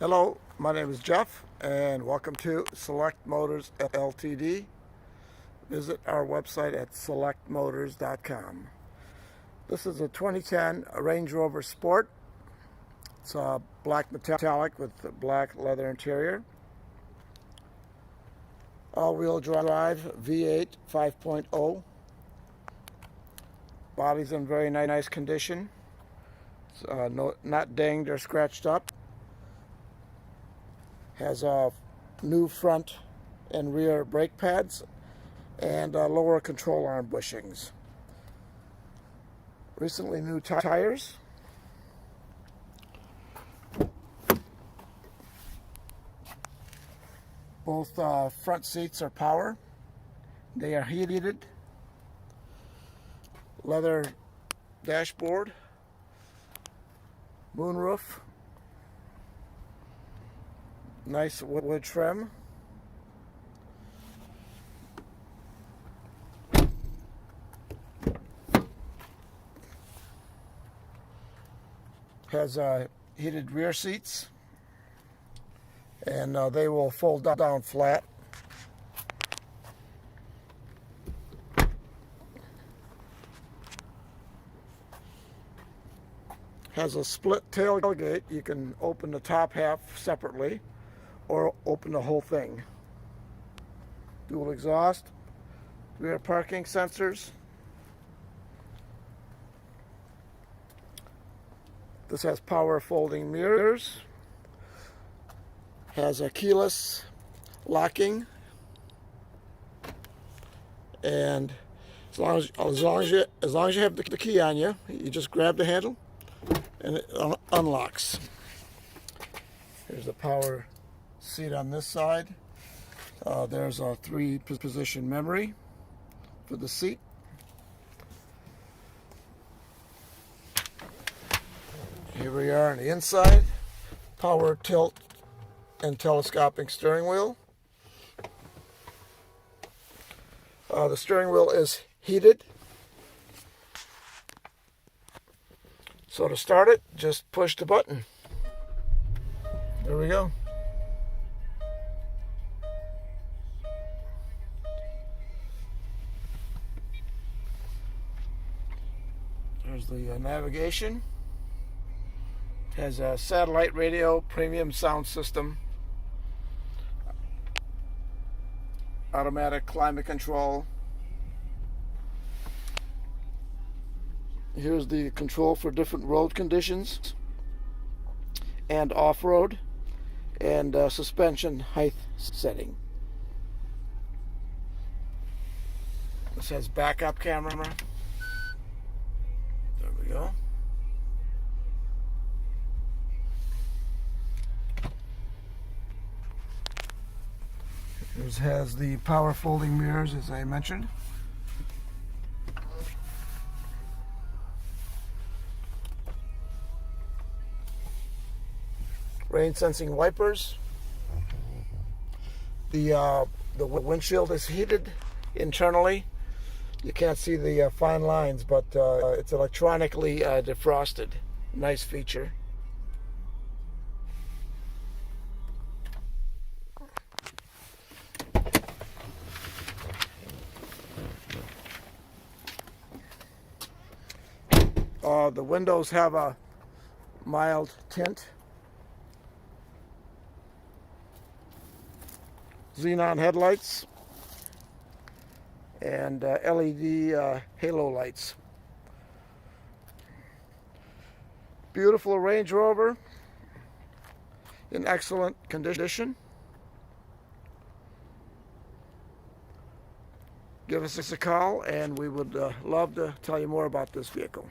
Hello, my name is Jeff, and welcome to Select Motors Ltd. Visit our website at selectmotors.com. This is a 2010 Range Rover Sport. It's a black metallic with a black leather interior. All-wheel drive V8 5.0. Body's in very nice condition. It's, not dinged or scratched up. Has new front and rear brake pads and lower control arm bushings. Recently new tires. Both front seats are power. They are heated. Leather dashboard. Moonroof. Nice wood trim. Has heated rear seats, and they will fold down flat. Has a split tailgate. You can open the top half separately or open the whole thing. Dual exhaust, rear parking sensors. This has power folding mirrors. Has a keyless locking. And as long as you have the key on you, you just grab the handle and it unlocks. Here's the power seat on this side. There's a 3-position memory for the seat. Here we are on the inside. Power tilt and telescoping steering wheel. The steering wheel is heated. So to start it, just push the button. There we go. There's the navigation. Has a satellite radio, premium sound system, automatic climate control. Here's the control for different road conditions and off-road, and suspension height setting. This has backup camera. There we go. This has the power folding mirrors, as I mentioned. Rain sensing wipers. The windshield is heated internally. You can't see the fine lines, but it's electronically defrosted. Nice feature. The windows have a mild tint. Xenon headlights and LED halo lights. Beautiful Range Rover in excellent condition. Give us a call and we would love to tell you more about this vehicle.